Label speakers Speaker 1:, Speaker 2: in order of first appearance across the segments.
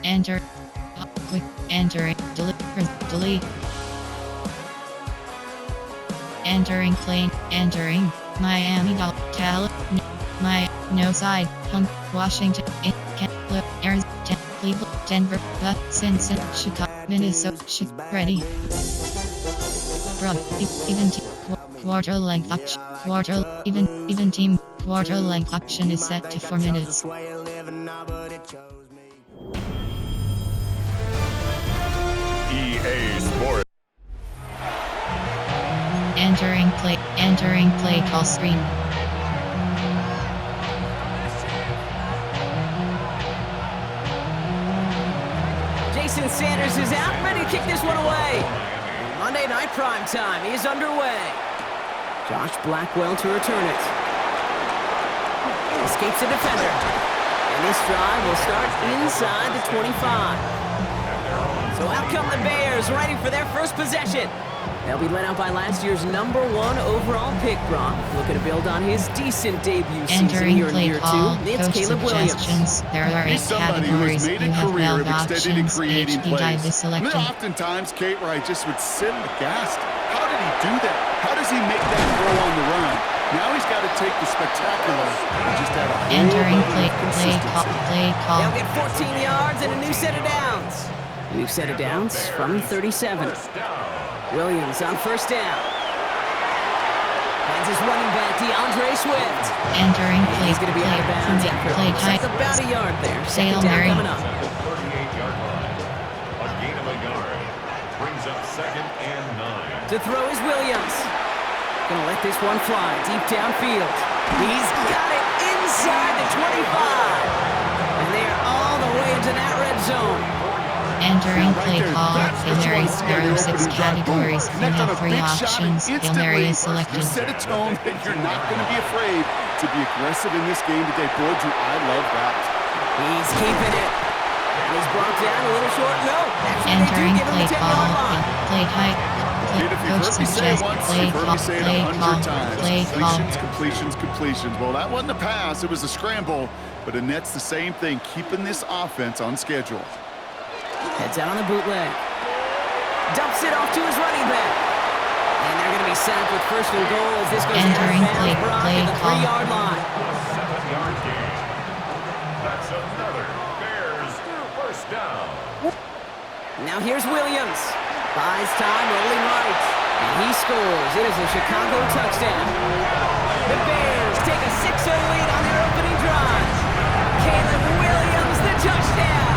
Speaker 1: Enter. Quick. Entering. Delete. Entering plane. Entering. Miami. My. No side. Washington. Arizona. Cleveland. Denver. Cincinnati. Chicago. Minnesota. Ready. Even team. Quarter length action. Even team. Quarter length action is set to 4 minutes.
Speaker 2: EA Sports.
Speaker 1: Entering play call screen.
Speaker 3: Jason Sanders is out, ready to kick this one away. Monday Night Prime Time is underway. Josh Blackwell to return it. Escapes the defender. And this drive will start inside the 25. So out come the Bears, ready for their first possession. They'll be led out by last year's #1 overall pick, Brock. Looking to build on his decent debut season here in year 2. It's Caleb Williams.
Speaker 1: There are 8 categories. You have 12 options. HD dive selected.
Speaker 2: Oftentimes, Kate, where I just would sit aghast. How did he do that? How does he make that throw on the run? Now he's got to take the spectacular and just add a
Speaker 1: Entering
Speaker 2: play
Speaker 1: call.
Speaker 3: They'll get 14 yards and a new set of downs. New set of downs from 37. Williams on first down. Finds his running back, DeAndre Swift.
Speaker 1: Entering play.
Speaker 3: He's going to be out of bounds after
Speaker 1: Play
Speaker 3: about a yard there.
Speaker 1: Hail
Speaker 3: Second down
Speaker 1: Mary.
Speaker 3: coming up.
Speaker 4: 38-yard line. A gain of a yard. Brings up 2nd and 9.
Speaker 3: To throw is Williams. Gonna let this one fly deep downfield. He's got it inside the 25. And they are all the way into that red zone.
Speaker 1: Entering play call. Hail Mary. There are 6 categories. You have 3 options. Hail Mary is selected.
Speaker 2: You set a tone that you're not going to be afraid to be aggressive in this game today. Boy, do I love that.
Speaker 3: He's keeping it. And he's brought down a little short. No.
Speaker 1: Entering play call. Play high.
Speaker 2: Dude, if you've heard me say it once, you've heard me say it 100 times. Completions. Well, that wasn't a pass. It was a scramble. But Annette's the same thing, keeping this offense on schedule.
Speaker 3: Heads out on the bootleg. Dumps it off to his running back. And they're going to be sacked with first and goal as this goes
Speaker 1: Entering
Speaker 3: out of bounds, Brock
Speaker 1: play
Speaker 3: at the
Speaker 1: call.
Speaker 3: 3-yard line.
Speaker 4: 7-yard gain. That's another Bears first down.
Speaker 3: Now here's Williams. Buys time, rolling right. And he scores. It is a Chicago touchdown. The Bears take a 6-0 lead on their opening drive. Caleb Williams, the touchdown.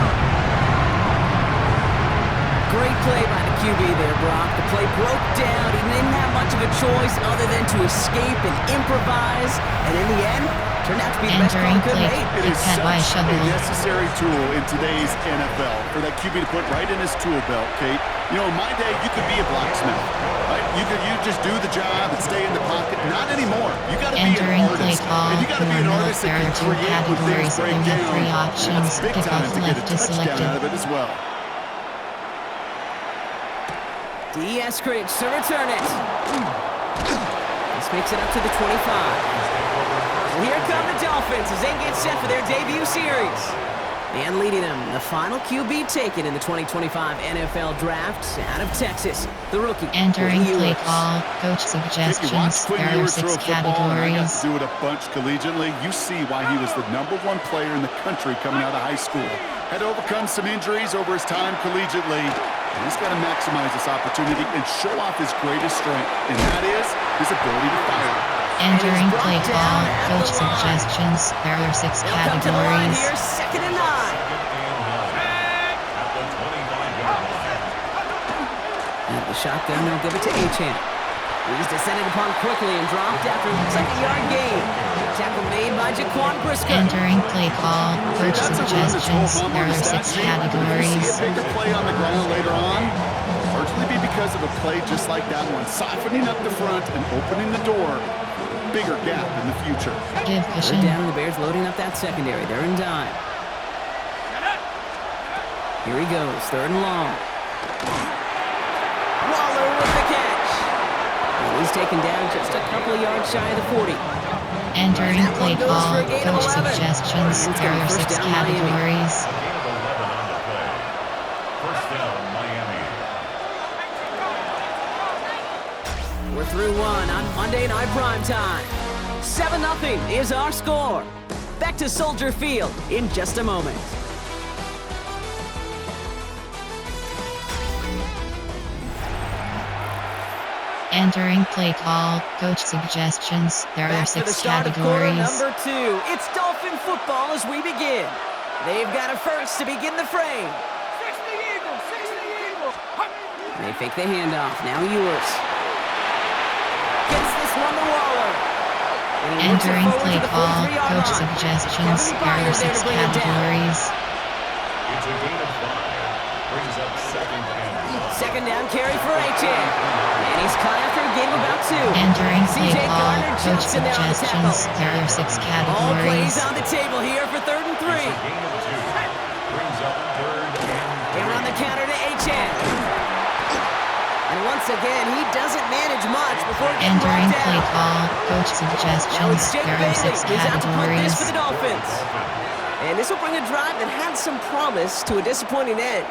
Speaker 3: Great play by the QB there, Brock. The play broke down. He didn't have much of a choice other than to escape and improvise. And in the end, turned out to be the best call he could have made.
Speaker 2: It is such a necessary tool in today's NFL for that QB to put right in his tool belt, Kate. You know, in my day, you could be a blacksmith, right? You just do the job and stay in the pocket. Not anymore. You got to be an artist. And you got to be an artist that can create when things break down. It's big time to get a touchdown out of it as well.
Speaker 3: D. Eskridge to return it. This makes it up to the 25. And here come the Dolphins as they get set for their debut series. And leading them, the final QB taken in the 2025 NFL Draft out of Texas, the rookie.
Speaker 1: Entering play call. Coach suggestions. There are 6 categories.
Speaker 2: I got to do it a bunch collegiately. You see why he was the #1 player in the country coming out of high school. Had to overcome some injuries over his time collegiately. And he's got to maximize this opportunity and show off his greatest strength, and that is his ability to fire.
Speaker 1: Entering play call. Coach suggestions. There are 6 categories.
Speaker 3: Here, 2nd and 9. And the shotgun, they'll give it to Achane. He's descended upon quickly and dropped after a 2nd-yard gain. Tackle made by Jaquan Brisker.
Speaker 1: Entering play call. Coach suggestions. There are 6 categories.
Speaker 2: You see a bigger play on the ground later on. Largely be because of a play just like that one, softening up the front and opening the door. Bigger gap in the future.
Speaker 1: Give cushion.
Speaker 3: They're down, the Bears loading up that secondary. They're in dime. Here he goes, 3rd and long. Waller with the catch. And he's taken down just a couple of yards shy of the 40.
Speaker 1: Entering play call. Coach suggestions. There are 6 categories.
Speaker 3: through one on Monday Night Primetime. 7-0 is our score. Back to Soldier Field in just a moment.
Speaker 1: Entering play call, coach suggestions. There are
Speaker 3: Back to the
Speaker 1: 6
Speaker 3: start of quarter
Speaker 1: categories.
Speaker 3: number 2. It's Dolphin football as we begin. They've got a first to begin the frame. They fake the handoff. Now Ewers. Gets this one to Waller. And he works it
Speaker 1: Entering
Speaker 3: forward
Speaker 1: play
Speaker 3: to the
Speaker 1: call,
Speaker 3: 43-yard
Speaker 1: coach
Speaker 3: line.
Speaker 1: suggestions.
Speaker 3: Kevin
Speaker 1: There are
Speaker 3: Byard there
Speaker 1: 6
Speaker 3: to bring it down.
Speaker 1: categories.
Speaker 4: It's a gain of 5. Brings up second and 5.
Speaker 3: Second down carry for Achan. And he's caught after a gain of about 2.
Speaker 1: Entering play
Speaker 3: C.J.
Speaker 1: call,
Speaker 3: Gardner
Speaker 1: coach
Speaker 3: jumps in there on the tackle.
Speaker 1: suggestions. There are 6
Speaker 3: All
Speaker 1: categories.
Speaker 3: plays on the table here for 3rd and 3.
Speaker 4: It's a gain of 2. Brings up 3rd and
Speaker 3: They run the counter to Achan. And once again, he doesn't manage much before getting
Speaker 1: Entering
Speaker 3: brought
Speaker 1: play
Speaker 3: down.
Speaker 1: call, coach
Speaker 3: Now it's
Speaker 1: suggestions.
Speaker 3: Jake
Speaker 1: There are
Speaker 3: Bailey
Speaker 1: 6
Speaker 3: who's out to punt this
Speaker 1: categories.
Speaker 3: for the Dolphins. And this will bring a drive that had some promise to a disappointing end.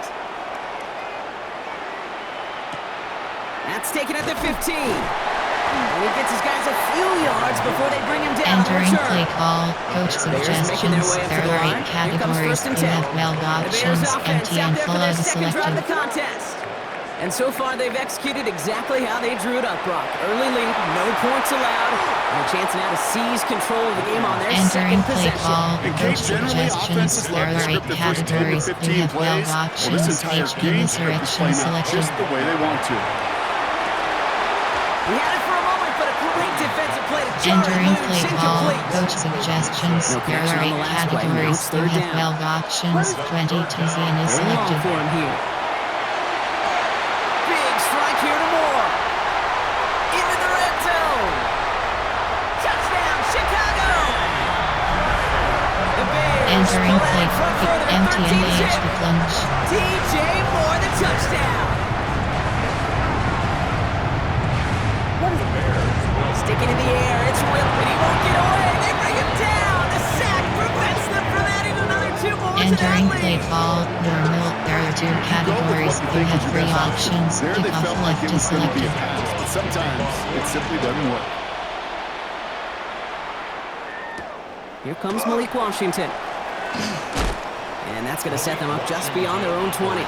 Speaker 3: That's taken at the 15. And he gets his guys a few yards before they bring him down.
Speaker 1: Entering
Speaker 3: Return.
Speaker 1: play call, coach
Speaker 3: Bears making their
Speaker 1: suggestions.
Speaker 3: way up to
Speaker 1: There
Speaker 3: the
Speaker 1: are
Speaker 3: line.
Speaker 1: 8
Speaker 3: Here comes
Speaker 1: categories.
Speaker 3: 1st and
Speaker 1: You
Speaker 3: 10.
Speaker 1: have well
Speaker 3: The Bears
Speaker 1: options,
Speaker 3: offense
Speaker 1: empty
Speaker 3: out
Speaker 1: and
Speaker 3: there for
Speaker 1: full
Speaker 3: their
Speaker 1: of
Speaker 3: second drive of the
Speaker 1: selected.
Speaker 3: contest. And so far, they've executed exactly how they drew it up, Brock. Early lead, no points allowed, and a chance now to seize control of the game on their
Speaker 1: Entering
Speaker 3: second
Speaker 1: play
Speaker 3: possession.
Speaker 1: call,
Speaker 2: And
Speaker 1: coach
Speaker 2: Kate, generally, offenses
Speaker 1: suggestions.
Speaker 2: love
Speaker 1: There
Speaker 2: to
Speaker 1: are 8
Speaker 2: script the first 10 to
Speaker 1: categories. You
Speaker 2: 15
Speaker 1: have well
Speaker 2: plays. Well,
Speaker 1: options,
Speaker 2: this entire
Speaker 1: HP
Speaker 2: game
Speaker 1: and
Speaker 2: script is
Speaker 1: insurrection
Speaker 2: playing out
Speaker 1: selected.
Speaker 2: just the way they want to.
Speaker 3: He had it for a moment, but a great defensive play to jar it
Speaker 1: Entering
Speaker 3: loose,
Speaker 1: play call,
Speaker 3: incomplete.
Speaker 1: coach suggestions.
Speaker 3: No
Speaker 1: There
Speaker 3: connection
Speaker 1: are
Speaker 3: on
Speaker 1: 8
Speaker 3: the last play. Now
Speaker 1: categories.
Speaker 3: it's
Speaker 1: You
Speaker 3: 3rd
Speaker 1: have
Speaker 3: down.
Speaker 1: well options, 20 TZ and is
Speaker 3: Third and long
Speaker 1: selected.
Speaker 3: for him here. Big strike here to Moore. Into the red zone. Touchdown, Chicago. The Bears
Speaker 1: Entering
Speaker 3: pull out
Speaker 1: play
Speaker 3: in front further to
Speaker 1: empty and
Speaker 3: 13-zip.
Speaker 1: age plunge.
Speaker 3: DJ Moore, the touchdown. Sticking in the air, it's ripped, and he won't get away. They bring him down. The sack prevents them from adding another 2 more to
Speaker 1: Entering
Speaker 3: that
Speaker 1: play
Speaker 3: lead.
Speaker 1: call, normal. There are 2 categories. You have 3 options.
Speaker 2: There they
Speaker 1: Kickoff
Speaker 2: felt like
Speaker 1: left
Speaker 2: it
Speaker 1: is
Speaker 2: was going to be a
Speaker 1: selected.
Speaker 2: pass, but sometimes it simply doesn't work.
Speaker 3: Here comes Malik Washington. And that's going to set them up just beyond their own 20.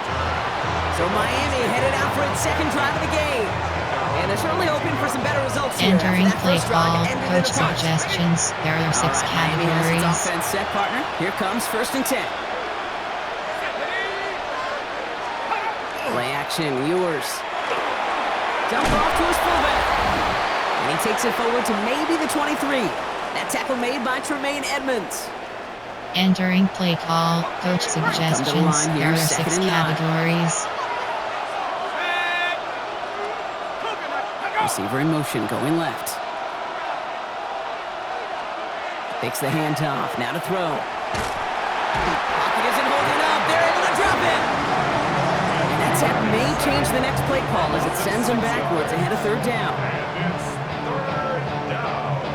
Speaker 3: So Miami headed out for its second drive of the game. And they're certainly hoping for some better results here.
Speaker 1: Entering
Speaker 3: after that
Speaker 1: play
Speaker 3: first drive
Speaker 1: call,
Speaker 3: ended in
Speaker 1: coach
Speaker 3: a punt.
Speaker 1: suggestions. There are 6
Speaker 3: All right, Miami has its
Speaker 1: categories.
Speaker 3: offense set, partner. Here comes 1st and 10. Play action, Ewers. Dump off to his fullback. And he takes it forward to maybe the 23. That tackle made by Tremaine Edmonds.
Speaker 1: Entering play call, coach suggestions.
Speaker 3: line here,
Speaker 1: There are 6
Speaker 3: 2nd and 9.
Speaker 1: categories.
Speaker 3: Receiver in motion, going left. Takes the handoff, now to throw. Pocket isn't holding up, they're able to drop it. And that tap may change the next play call as it sends him backwards ahead of 3rd down.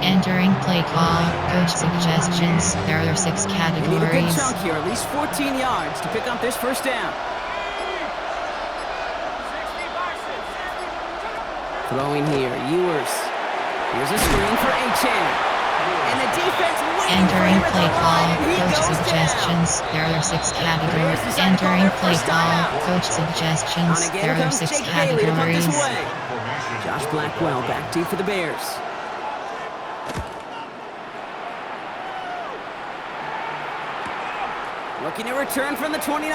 Speaker 1: Entering play call, coach suggestions. There are 6
Speaker 3: They need a good
Speaker 1: categories.
Speaker 3: chunk here, at least 14 yards to pick up this 1st down. Throwing here, Ewers. Here's a screen for Achan. And the defense waiting for
Speaker 1: Entering
Speaker 3: him at
Speaker 1: play
Speaker 3: the
Speaker 1: call,
Speaker 3: line, and he
Speaker 1: coach
Speaker 3: goes down.
Speaker 1: suggestions. There are 6 categories.
Speaker 3: decide to call
Speaker 1: Entering
Speaker 3: their
Speaker 1: play
Speaker 3: first
Speaker 1: call,
Speaker 3: timeout.
Speaker 1: coach
Speaker 3: On
Speaker 1: suggestions.
Speaker 3: again
Speaker 1: There are
Speaker 3: comes
Speaker 1: 6
Speaker 3: Jake Bailey to punt this
Speaker 1: categories.
Speaker 3: away. Josh Blackwell back deep for the Bears. Looking to return from the 29.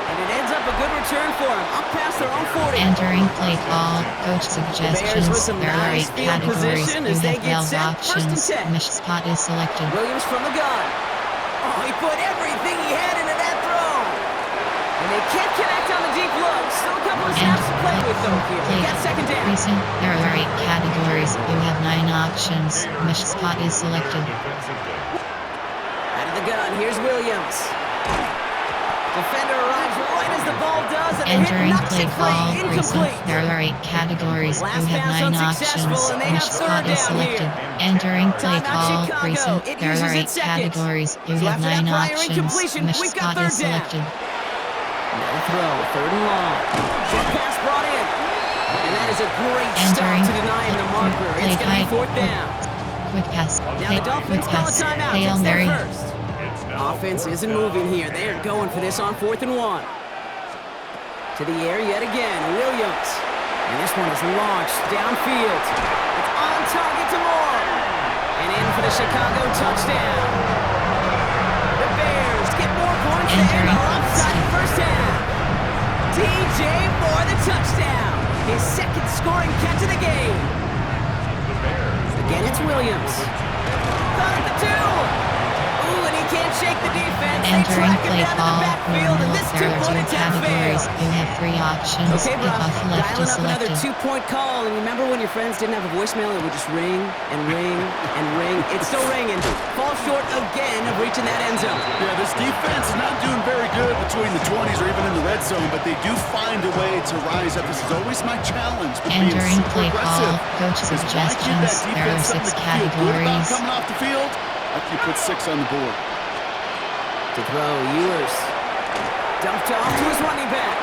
Speaker 3: And it ends up a good return for him, up past their own 40.
Speaker 1: Entering play call, coach
Speaker 3: Bears with
Speaker 1: suggestions.
Speaker 3: some
Speaker 1: There are 8
Speaker 3: nice field
Speaker 1: categories.
Speaker 3: position
Speaker 1: You
Speaker 3: as they
Speaker 1: have
Speaker 3: get
Speaker 1: well
Speaker 3: set. 1st and
Speaker 1: options.
Speaker 3: 10.
Speaker 1: Mish spot is selected.
Speaker 3: Williams from the gun. Oh, he put everything he had into that throw. And they can't connect on the deep look. Still a couple of snaps to play with, though, here. They got 2nd down.
Speaker 1: Recent. There are 8 categories. You have 9 options. Mish spot is selected.
Speaker 3: Out of the gun, here's Williams. Defender arrives right as the ball does, and the hit
Speaker 1: Entering
Speaker 3: knocks
Speaker 1: play
Speaker 3: it
Speaker 1: call,
Speaker 3: free.
Speaker 1: recent.
Speaker 3: Incomplete.
Speaker 1: There are 8 categories. You
Speaker 3: Last
Speaker 1: have
Speaker 3: pass
Speaker 1: 9
Speaker 3: unsuccessful,
Speaker 1: options.
Speaker 3: and they
Speaker 1: Mish
Speaker 3: have
Speaker 1: spot
Speaker 3: 3rd
Speaker 1: is
Speaker 3: down
Speaker 1: selected.
Speaker 3: here.
Speaker 1: Entering play
Speaker 3: Timeout,
Speaker 1: call,
Speaker 3: Chicago.
Speaker 1: recent.
Speaker 3: It
Speaker 1: There
Speaker 3: uses
Speaker 1: are 8
Speaker 3: its seconds.
Speaker 1: categories. You
Speaker 3: So
Speaker 1: have
Speaker 3: after that
Speaker 1: 9
Speaker 3: prior
Speaker 1: options.
Speaker 3: incompletion,
Speaker 1: Mish
Speaker 3: we've got
Speaker 1: spot is
Speaker 3: 3rd down.
Speaker 1: selected.
Speaker 3: No throw, 3rd and long. Short pass brought in. And that That is a great stop to deny him the marker. It's going to be fourth down.
Speaker 1: Quick pass.
Speaker 3: Now the Dolphins call a timeout.
Speaker 1: Hail
Speaker 3: It's their
Speaker 1: Mary.
Speaker 3: first. Offense isn't moving here. They are going for this on 4th and 1. To the air yet again. Williams. And this one is launched downfield. It's on target to Moore. And in for the Chicago touchdown. The Bears get more points there alongside the first half. DJ Moore, the touchdown. His second scoring catch of the game. Again, it's Williams. Got at the 2. Ooh, and he can't shake the defense. They
Speaker 1: Entering
Speaker 3: track him
Speaker 1: play
Speaker 3: down to the
Speaker 1: call.
Speaker 3: backfield, and this
Speaker 1: There are 2
Speaker 3: 2-point attempt
Speaker 1: categories.
Speaker 3: fails.
Speaker 1: You have 3 options.
Speaker 3: Okay, bro,
Speaker 1: Kickoff left
Speaker 3: dialing
Speaker 1: is
Speaker 3: up another
Speaker 1: selected.
Speaker 3: 2-point call, and remember when your friends didn't have a voicemail, it would just ring and ring and ring. It's still ringing. Fall short again of reaching that end zone.
Speaker 2: Yeah, this defense is not doing very good between the 20s or even in the red zone, but they do find a way to rise up. This is always my challenge.
Speaker 1: Entering play
Speaker 2: aggressive.
Speaker 1: call. Coach
Speaker 2: Is why give that
Speaker 1: suggestions. There are
Speaker 2: defense
Speaker 1: 6
Speaker 2: something to feel good about
Speaker 1: categories.
Speaker 2: coming off the field? After you put 6 on the board.
Speaker 3: To throw, Ewers. Dumped off to his running back.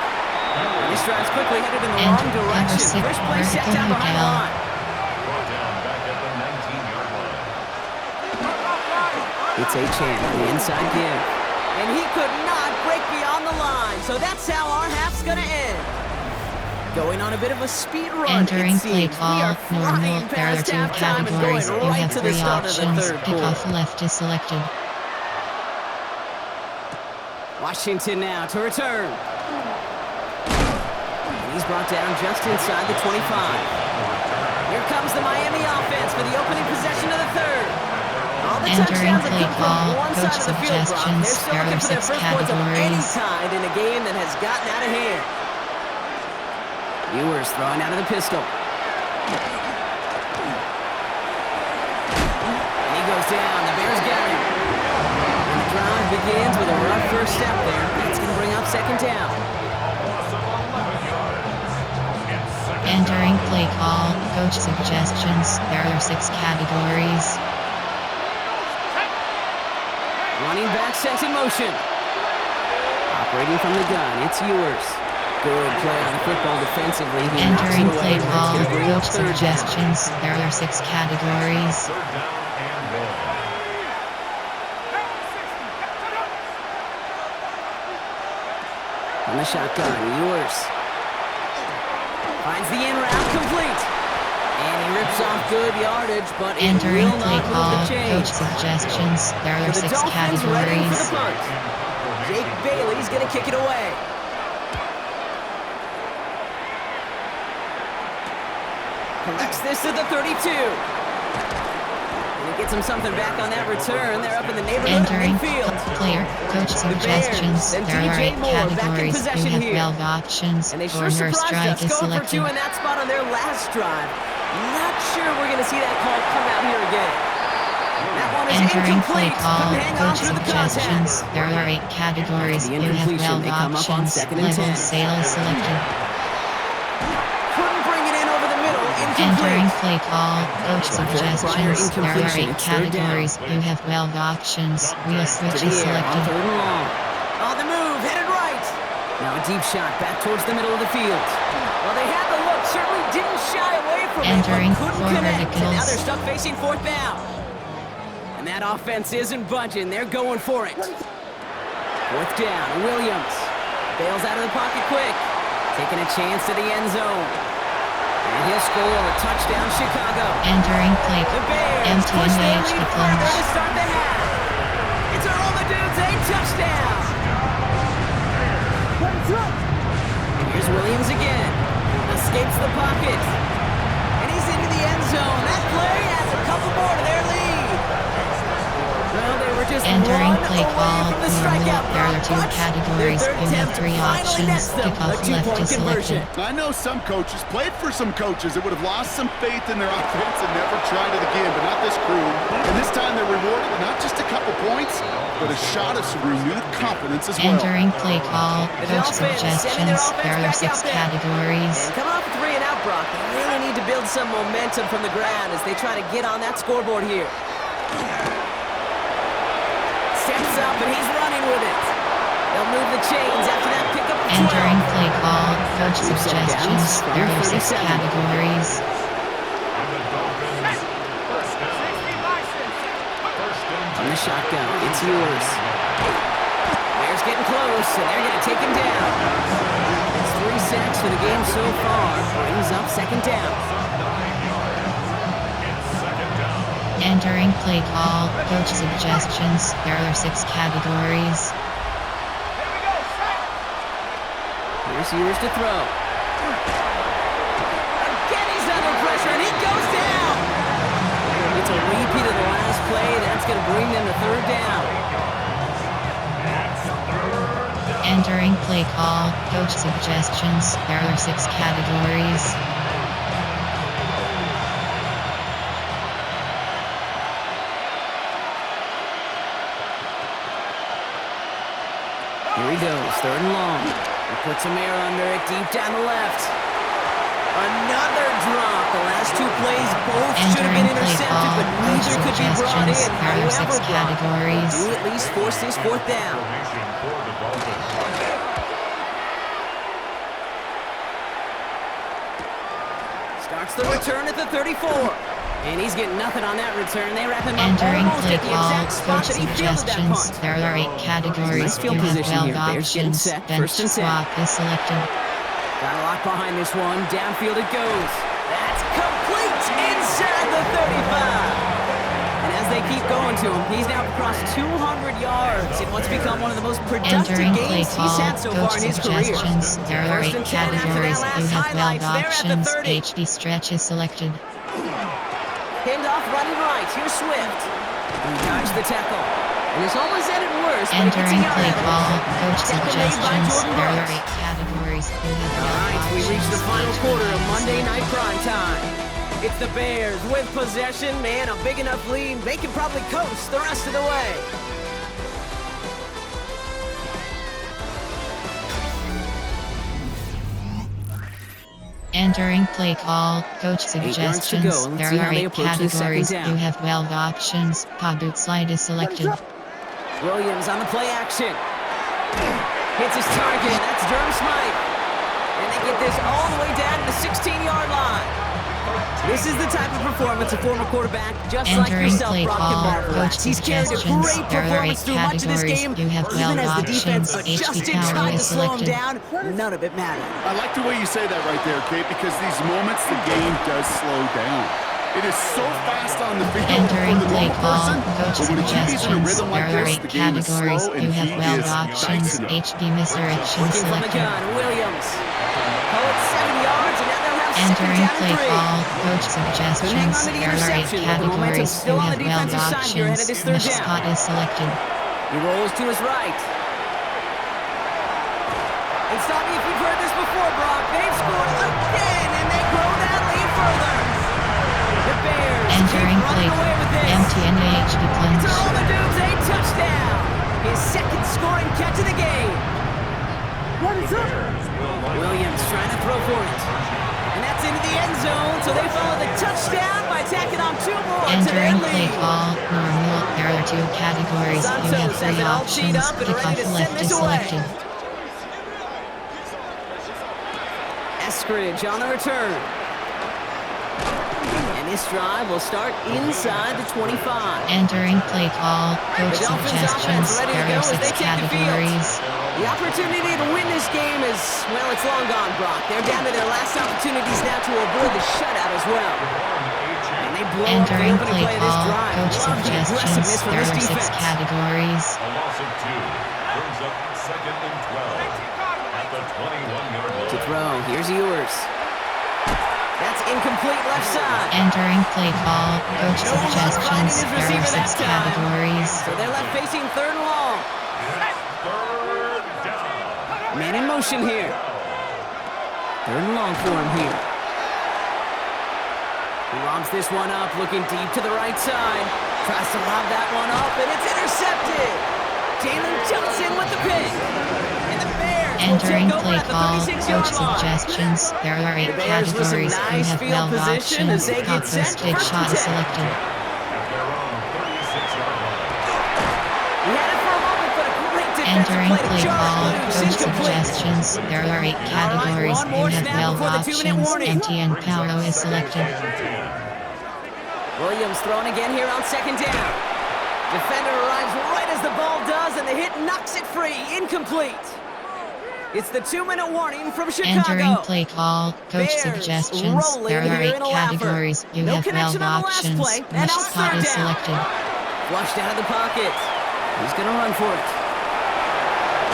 Speaker 3: And he strides quickly, headed in the
Speaker 1: And
Speaker 3: wrong direction.
Speaker 1: number 6,
Speaker 3: First play set
Speaker 1: vertical
Speaker 3: down behind the
Speaker 1: Miguel.
Speaker 3: line.
Speaker 4: Brought down back at the 19-yard line.
Speaker 3: It's Achane on the inside give. And he could not break beyond the line. So that's how our half's going to end. Going on a bit of a speed run,
Speaker 1: Entering
Speaker 3: it
Speaker 1: play
Speaker 3: seems. We
Speaker 1: call.
Speaker 3: are flying
Speaker 1: Normal. There are
Speaker 3: past
Speaker 1: 2
Speaker 3: halftime and going
Speaker 1: categories. You
Speaker 3: right
Speaker 1: have
Speaker 3: to the
Speaker 1: 3
Speaker 3: start of the
Speaker 1: options.
Speaker 3: third quarter.
Speaker 1: Kickoff left is selected.
Speaker 3: Washington now to return. And he's brought down just inside the 25. Here comes the Miami offense for the opening possession of the third. All the
Speaker 1: Entering
Speaker 3: touchdowns have
Speaker 1: play
Speaker 3: come
Speaker 1: call.
Speaker 3: from one side
Speaker 1: Coach
Speaker 3: of the field, Brock. They're
Speaker 1: suggestions.
Speaker 3: still
Speaker 1: There
Speaker 3: looking
Speaker 1: are
Speaker 3: for their
Speaker 1: 6
Speaker 3: first points of any
Speaker 1: categories.
Speaker 3: kind in a game that has gotten out of hand. Ewers throwing out of the pistol. And he goes down. The Bears got him. And the drive begins with a rough first step there. That's going to bring up second down.
Speaker 1: Entering play call. Coach suggestions. There are 6 categories.
Speaker 3: Running back sets in motion. Operating from the gun, it's Ewers. Good play on the football defensively. He knocks it
Speaker 1: Entering
Speaker 3: away.
Speaker 1: play
Speaker 3: That's
Speaker 1: call.
Speaker 3: gonna bring up
Speaker 1: Coach
Speaker 3: third down.
Speaker 1: suggestions. There are 6 categories.
Speaker 4: Third down and 1.
Speaker 3: On the shotgun, Ewers. Finds the in route complete. And he rips off good yardage, but it
Speaker 1: Entering
Speaker 3: will
Speaker 1: play
Speaker 3: not
Speaker 1: call.
Speaker 3: move the chains.
Speaker 1: Coach suggestions. There are
Speaker 3: So the
Speaker 1: 6
Speaker 3: Dolphins ready for the
Speaker 1: categories.
Speaker 3: punt. Jake Bailey's going to kick it away. Collects this to the 32. And he gets him something back on that return. They're up in the neighborhood
Speaker 1: Entering
Speaker 3: of midfield.
Speaker 1: player. Coach suggestions.
Speaker 3: and
Speaker 1: There are
Speaker 3: DJ
Speaker 1: 8
Speaker 3: Moore back in
Speaker 1: categories.
Speaker 3: possession
Speaker 1: You have
Speaker 3: here.
Speaker 1: 12 options.
Speaker 3: And they
Speaker 1: Or
Speaker 3: sure
Speaker 1: nurse
Speaker 3: surprised
Speaker 1: strike
Speaker 3: us,
Speaker 1: is
Speaker 3: going for 2
Speaker 1: selected.
Speaker 3: in that spot on their last drive. Not sure we're going to see that call come out here again. That one is
Speaker 1: Entering play
Speaker 3: incomplete.
Speaker 1: call.
Speaker 3: Couldn't hang on
Speaker 1: Coach
Speaker 3: through the
Speaker 1: suggestions.
Speaker 3: contact.
Speaker 1: There are 8 categories.
Speaker 3: The
Speaker 1: You have
Speaker 3: incompletion,
Speaker 1: 12
Speaker 3: they come up on
Speaker 1: options.
Speaker 3: 2nd and
Speaker 1: Level
Speaker 3: 10.
Speaker 1: sale is selected.
Speaker 3: Couldn't bring it in over the middle.
Speaker 1: Entering
Speaker 3: Incomplete.
Speaker 1: play call. Coach
Speaker 3: Prior
Speaker 1: suggestions. There are
Speaker 3: incompletion.
Speaker 1: 8
Speaker 3: It's third down.
Speaker 1: categories. You have 12 options. Wheel
Speaker 3: To
Speaker 1: switch
Speaker 3: the
Speaker 1: is
Speaker 3: air on
Speaker 1: selected.
Speaker 3: 3rd and long. On the move, headed right. Now a deep shot back towards the middle of the field. Well, they had the look. Certainly didn't shy away from
Speaker 1: Entering
Speaker 3: it, but couldn't
Speaker 1: for
Speaker 3: connect. And now
Speaker 1: verticals.
Speaker 3: they're stuck facing 4th down. And that offense isn't budging. They're going for it. 4th down. Williams bails out of the pocket quick. Taking a chance to the end zone. And he'll score a touchdown, Chicago.
Speaker 1: Entering play.
Speaker 3: The Bears
Speaker 1: Empty
Speaker 3: push their
Speaker 1: image
Speaker 3: lead
Speaker 1: to
Speaker 3: further
Speaker 1: plunge.
Speaker 3: to start the half. It's a roll of dudes, a touchdown. Here's Williams again. Escapes the pocket. And he's into the end zone. That play adds a couple more to their lead. Well, they were just
Speaker 1: Entering
Speaker 3: one
Speaker 1: play
Speaker 3: away
Speaker 1: call.
Speaker 3: from the
Speaker 1: Normal.
Speaker 3: strikeout.
Speaker 1: There are 2
Speaker 3: But
Speaker 1: categories.
Speaker 3: their third
Speaker 1: You have
Speaker 3: attempt
Speaker 1: 3
Speaker 3: finally
Speaker 1: options.
Speaker 3: nets them
Speaker 1: Kickoff
Speaker 3: a
Speaker 1: left
Speaker 3: two-point
Speaker 1: is
Speaker 3: conversion.
Speaker 1: selected.
Speaker 2: I know some coaches, played for some coaches that would have lost some faith in their offense and never tried it again, but not this crew. And this time they're rewarded with not just a couple points, but a shot of some renewed confidence as well.
Speaker 1: Entering play call.
Speaker 3: The
Speaker 1: Coach
Speaker 3: Dolphins sending their
Speaker 1: suggestions.
Speaker 3: offense
Speaker 1: There are
Speaker 3: back
Speaker 1: 6
Speaker 3: out there.
Speaker 1: categories.
Speaker 3: And coming off a 3 and out, Brock, they really need to build some momentum from the ground as they try to get on that scoreboard here. Steps up and he's running with it. They'll move the chains after that pickup of
Speaker 1: Entering play call, coach suggestions, there are 6 categories.
Speaker 3: On the shotgun, it's yours. Bears getting close, and they're going to take him down. It's 3 sacks for the game so far. Brings up second down.
Speaker 1: Entering play call, coach suggestions, there are 6 categories.
Speaker 3: Here's yours to throw. Again, he's under pressure, and he goes down. It's a repeat of the last play. That's going to bring them to third down.
Speaker 1: Entering play call, coach suggestions, there are 6 categories.
Speaker 3: Here he goes, third and long. He puts some air under it, deep down the left. Another drop. The last 2 plays both should have been
Speaker 1: Entering play
Speaker 3: intercepted,
Speaker 1: call,
Speaker 3: but
Speaker 1: coach
Speaker 3: neither could be brought in.
Speaker 1: suggestions, there are 6
Speaker 3: However, Brock,
Speaker 1: categories.
Speaker 3: do at least force this fourth down. Starts the return at the 34. And he's getting nothing on that return. They wrap him up
Speaker 1: Entering
Speaker 3: almost
Speaker 1: play
Speaker 3: at the
Speaker 1: call,
Speaker 3: exact spot
Speaker 1: coach
Speaker 3: that he fielded that
Speaker 1: suggestions,
Speaker 3: punt.
Speaker 1: there are 8 categories.
Speaker 3: Nice field
Speaker 1: You have
Speaker 3: position
Speaker 1: 12
Speaker 3: here. Bears getting
Speaker 1: options.
Speaker 3: set,
Speaker 1: Bench
Speaker 3: first and 10.
Speaker 1: swap is selected.
Speaker 3: Got a lock behind this one. Downfield it goes. That's complete inside the 35. And as they keep going to him, he's now across 200 yards in what's become one of the most productive
Speaker 1: Entering play
Speaker 3: games he's
Speaker 1: call,
Speaker 3: had so far
Speaker 1: coach
Speaker 3: in his career.
Speaker 1: suggestions, there are 8
Speaker 3: First and 10 after that
Speaker 1: categories.
Speaker 3: last
Speaker 1: You have 12
Speaker 3: highlights. They're at the
Speaker 1: options.
Speaker 3: 30.
Speaker 1: HD stretch is selected.
Speaker 3: Pinned off running right. Here's Swift. He dodged the tackle. And it's almost at it worse. But he gets a
Speaker 1: Entering
Speaker 3: yard
Speaker 1: play
Speaker 3: out of it.
Speaker 1: call, coach
Speaker 3: Tackle made by
Speaker 1: suggestions,
Speaker 3: Jordan
Speaker 1: there are
Speaker 3: Brooks.
Speaker 1: 8 categories. You have 12
Speaker 3: All right, we reached the
Speaker 1: options.
Speaker 3: final
Speaker 1: HD
Speaker 3: quarter of
Speaker 1: is
Speaker 3: Monday Night
Speaker 1: selected.
Speaker 3: Prime Time. It's the Bears with possession. Man, a big enough lead. They can probably coast the rest of the way.
Speaker 1: Entering play call, coach
Speaker 3: 8 yards to
Speaker 1: suggestions,
Speaker 3: go. Let's
Speaker 1: there
Speaker 3: see
Speaker 1: are
Speaker 3: how they
Speaker 1: 8
Speaker 3: approach this second
Speaker 1: categories.
Speaker 3: down.
Speaker 1: You have 12 options. Pocket slide is selected.
Speaker 3: Williams on the play action. Hits his target. That's Durham Smythe. And they get this all the way down to the 16-yard line. This is the type of performance a former quarterback, just like
Speaker 1: Entering
Speaker 3: yourself,
Speaker 1: play
Speaker 3: Brock, can
Speaker 1: call,
Speaker 3: marvel at.
Speaker 1: coach
Speaker 3: He's carried a
Speaker 1: suggestions,
Speaker 3: great
Speaker 1: there are 8
Speaker 3: performance through much of this
Speaker 1: categories.
Speaker 3: game.
Speaker 1: You have 12
Speaker 3: Even as the defense
Speaker 1: options.
Speaker 3: adjusted,
Speaker 1: HD
Speaker 3: tried to
Speaker 1: is
Speaker 3: slow him
Speaker 1: selected.
Speaker 3: down, none of it mattered.
Speaker 2: I like the way you say that right there, Kate, because these moments the game does slow down. It is so fast on the field
Speaker 1: Entering
Speaker 2: for the
Speaker 1: play
Speaker 2: normal
Speaker 1: call,
Speaker 2: person,
Speaker 1: coach
Speaker 2: but when a QB's in a
Speaker 1: suggestions,
Speaker 2: rhythm like
Speaker 1: there are
Speaker 2: this,
Speaker 1: 8
Speaker 2: the game is
Speaker 1: categories.
Speaker 2: slow, and
Speaker 1: You have
Speaker 2: he
Speaker 1: 12
Speaker 2: is
Speaker 1: options.
Speaker 2: dicing it.
Speaker 1: HD misdirection
Speaker 3: Looking from the
Speaker 1: selected.
Speaker 3: gun, Williams. Oh, it's 7 yards, and now they'll have second
Speaker 1: Entering
Speaker 3: down
Speaker 1: play
Speaker 3: and 3.
Speaker 1: call, coach
Speaker 3: Couldn't hang
Speaker 1: suggestions,
Speaker 3: on to the
Speaker 1: there are 8
Speaker 3: interception, but the momentum's
Speaker 1: categories.
Speaker 3: still
Speaker 1: You
Speaker 3: on
Speaker 1: have
Speaker 3: the
Speaker 1: 12
Speaker 3: defensive side here ahead of
Speaker 1: options.
Speaker 3: this third
Speaker 1: Mesh
Speaker 3: down.
Speaker 1: spot is selected.
Speaker 3: He rolls to his right. And stop me if you've heard this before, Brock. They've scored again, and they grow that lead further. The Bears
Speaker 1: Entering
Speaker 3: keep
Speaker 1: play
Speaker 3: running away with this.
Speaker 1: MTNA HD
Speaker 3: It's
Speaker 1: plunge.
Speaker 3: a roll the Dubs, a touchdown. His second scoring catch of the game. Williams trying to throw for it. And that's into the end zone, so they follow the touchdown by tacking on 2 more to their
Speaker 1: Entering play
Speaker 3: lead.
Speaker 1: call, normal, there are 2 categories. You have
Speaker 3: Santos has
Speaker 1: 3
Speaker 3: it all teed
Speaker 1: options.
Speaker 3: up and
Speaker 1: Kick
Speaker 3: ready
Speaker 1: off
Speaker 3: to send
Speaker 1: left
Speaker 3: this
Speaker 1: is
Speaker 3: away.
Speaker 1: selected.
Speaker 3: Eskridge on the return. And this drive will start inside the 25.
Speaker 1: Entering play call, coach
Speaker 3: The Dolphins offense
Speaker 1: suggestions,
Speaker 3: ready to
Speaker 1: there
Speaker 3: go
Speaker 1: are
Speaker 3: as they
Speaker 1: 6
Speaker 3: take the field.
Speaker 1: categories.
Speaker 3: The opportunity to win this game is, well, it's long gone, Brock. They're down to their last opportunities now to avoid the shutout as well. And they blow up the
Speaker 1: Entering
Speaker 3: opening
Speaker 1: play
Speaker 3: play of this
Speaker 1: call,
Speaker 3: drive.
Speaker 1: coach
Speaker 3: Love the aggressiveness
Speaker 1: suggestions,
Speaker 3: from
Speaker 1: there
Speaker 3: this
Speaker 1: are 6
Speaker 3: defense.
Speaker 1: categories.
Speaker 4: A loss of 2 brings up second and 12 at the 21-yard line.
Speaker 3: To throw, here's yours. That's incomplete left side.
Speaker 1: Entering play call, coach
Speaker 3: No luck finding
Speaker 1: suggestions,
Speaker 3: his
Speaker 1: there are
Speaker 3: receiver
Speaker 1: 6
Speaker 3: that time.
Speaker 1: categories.
Speaker 3: So they're left facing third and long.
Speaker 4: Third down.
Speaker 3: Man in motion here. Third and long for him here. He lobs this one up, looking deep to the right side. Tries to lob that one up, and it's intercepted. Jalen Johnson with the pick. And the Bears will
Speaker 1: Entering
Speaker 3: take over
Speaker 1: play
Speaker 3: at the
Speaker 1: call,
Speaker 3: 36-yard
Speaker 1: coach
Speaker 3: line.
Speaker 1: suggestions, there are 8
Speaker 3: The Bears with some
Speaker 1: categories.
Speaker 3: nice
Speaker 1: You have
Speaker 3: field
Speaker 1: 12
Speaker 3: position as
Speaker 1: options.
Speaker 3: they get
Speaker 1: Cocker
Speaker 3: set.
Speaker 1: stick
Speaker 3: First
Speaker 1: shot
Speaker 3: and
Speaker 1: is
Speaker 3: 10.
Speaker 1: selected.
Speaker 4: At their own 36-yard line.
Speaker 3: We had it for a moment, but a great defensive
Speaker 1: Entering
Speaker 3: play to
Speaker 1: play
Speaker 3: Josh
Speaker 1: call,
Speaker 3: Blues,
Speaker 1: coach
Speaker 3: incomplete.
Speaker 1: suggestions. There are 8 categories.
Speaker 3: one more
Speaker 1: You have
Speaker 3: snap
Speaker 1: 12
Speaker 3: before the 2-minute
Speaker 1: options.
Speaker 3: warning.
Speaker 1: Empty and Power is selected.
Speaker 3: Williams throwing again here on second down. Defender arrives right as the ball does, and the hit knocks it free. Incomplete. It's the 2-minute warning from Chicago.
Speaker 1: Entering play call, coach
Speaker 3: Bears
Speaker 1: suggestions.
Speaker 3: rolling
Speaker 1: There are
Speaker 3: here
Speaker 1: 8
Speaker 3: in a Laffer.
Speaker 1: categories. You
Speaker 3: No
Speaker 1: have 12
Speaker 3: connection on the last
Speaker 1: options.
Speaker 3: play, and
Speaker 1: Which
Speaker 3: now it's
Speaker 1: spot
Speaker 3: third
Speaker 1: is
Speaker 3: down.
Speaker 1: selected?
Speaker 3: Flushed out of the pocket. He's going to run for it.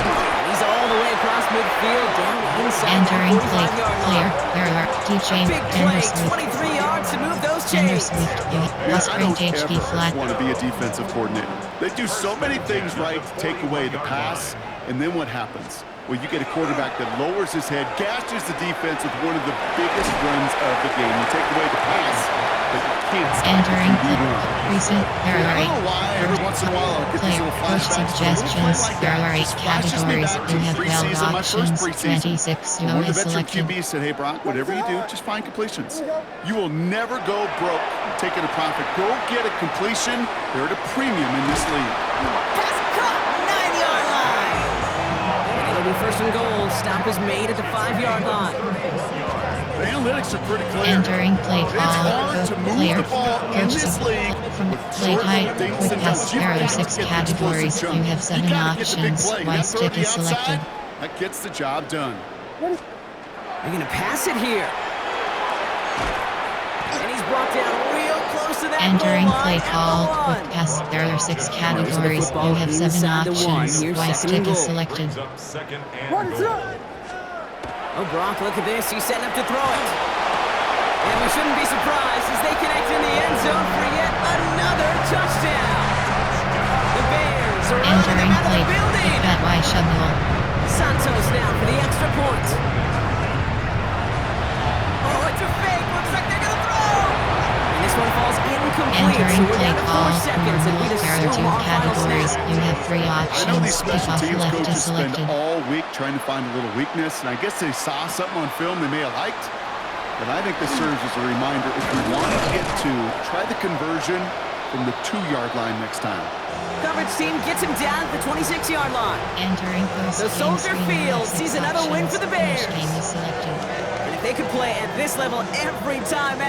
Speaker 3: And he's all the way across midfield, down inside
Speaker 1: Entering
Speaker 3: that
Speaker 1: play
Speaker 3: 45-yard
Speaker 1: player.
Speaker 3: line.
Speaker 1: There are DJ
Speaker 3: Big play,
Speaker 1: Anderson.
Speaker 3: 23 yards to move those
Speaker 1: Anderson.
Speaker 3: chains.
Speaker 1: You have
Speaker 2: Yeah,
Speaker 1: plus
Speaker 2: I don't
Speaker 1: sprint HD
Speaker 2: ever
Speaker 1: flat.
Speaker 2: want to be a defensive coordinator. They do so many things right to take away the pass, and then what happens? Well, you get a quarterback that lowers his head, gashes the defense with one of the biggest runs of the game. You take away the pass, but you can't stop
Speaker 1: Entering
Speaker 2: the
Speaker 1: play
Speaker 2: run.
Speaker 1: recent. There
Speaker 2: I
Speaker 1: are
Speaker 2: don't
Speaker 1: 8
Speaker 2: know why every once in a while I'll get these
Speaker 1: player
Speaker 2: little
Speaker 1: coach
Speaker 2: flashbacks. But a little play
Speaker 1: suggestions.
Speaker 2: like
Speaker 1: There
Speaker 2: that
Speaker 1: are 8
Speaker 2: just flashes me
Speaker 1: categories.
Speaker 2: back to
Speaker 1: You have 12
Speaker 2: preseason, my first
Speaker 1: options.
Speaker 2: preseason.
Speaker 1: 26
Speaker 2: One of the
Speaker 1: is
Speaker 2: veteran
Speaker 1: selected.
Speaker 2: QBs said, hey, Brock, whatever you do, just find completions. You will never go broke taking a profit. Go get a completion. They're at a premium in this league.
Speaker 3: Pass caught, 9-yard line. And it'll be first and goal. Stop is made at the 5-yard line.
Speaker 2: The analytics are pretty clear.
Speaker 1: Entering play
Speaker 2: It's
Speaker 1: call,
Speaker 2: hard to move
Speaker 1: player
Speaker 2: the ball in
Speaker 1: coach
Speaker 2: this league
Speaker 1: from
Speaker 2: with
Speaker 1: play
Speaker 2: short
Speaker 1: height
Speaker 2: little dinks
Speaker 1: with
Speaker 2: and
Speaker 1: pass.
Speaker 2: dunks. You've
Speaker 1: There are
Speaker 2: got to
Speaker 1: 6
Speaker 2: get the explosive
Speaker 1: categories.
Speaker 2: jump.
Speaker 1: You have 7
Speaker 2: gotta get the big
Speaker 1: options.
Speaker 2: play.
Speaker 1: Why
Speaker 2: That throw to
Speaker 1: stick
Speaker 2: the
Speaker 1: is selected?
Speaker 2: outside, that gets the job done.
Speaker 3: They're going to pass it here. And he's brought down real close to that
Speaker 1: Entering
Speaker 3: goal line
Speaker 1: play
Speaker 3: at the
Speaker 1: call
Speaker 3: one.
Speaker 1: with pass. There are 6
Speaker 3: the
Speaker 1: categories.
Speaker 3: football
Speaker 1: You have 7
Speaker 3: inside the one.
Speaker 1: options.
Speaker 3: Here's
Speaker 1: Why
Speaker 3: second and
Speaker 1: stick
Speaker 3: goal.
Speaker 1: is selected?
Speaker 4: Brings up second and goal.
Speaker 3: Oh, Brock, look at this. He's setting up to throw it. And we shouldn't be surprised as they connect in the end zone for yet another touchdown. The Bears are running them
Speaker 1: Entering
Speaker 3: out of
Speaker 1: play
Speaker 3: the building.
Speaker 1: with that Y Shubnul.
Speaker 3: Santos now for the extra point. Oh, it's a fake. Looks like they're going to throw. And this one falls incomplete.
Speaker 1: Entering
Speaker 3: So we're
Speaker 1: play
Speaker 3: down to 4
Speaker 1: call.
Speaker 3: seconds, and we
Speaker 1: There are
Speaker 3: assume
Speaker 1: 2
Speaker 3: our final
Speaker 1: categories.
Speaker 3: snap.
Speaker 1: You have 3
Speaker 2: I know these
Speaker 1: options.
Speaker 2: special
Speaker 1: Kickoff
Speaker 2: teams
Speaker 1: left is
Speaker 2: coaches spend
Speaker 1: selected.
Speaker 2: all week trying to find a little weakness, and I guess they saw something on film they may have liked. But I think this serves as a reminder, if you want to get 2, try the conversion from the 2-yard line next time.
Speaker 3: Coverage team gets him down at the 26-yard line.
Speaker 1: Entering
Speaker 3: So
Speaker 1: post
Speaker 3: Soldier Field sees another win for the Bears.
Speaker 1: Game is selected.
Speaker 3: And if they could play at this level every time out,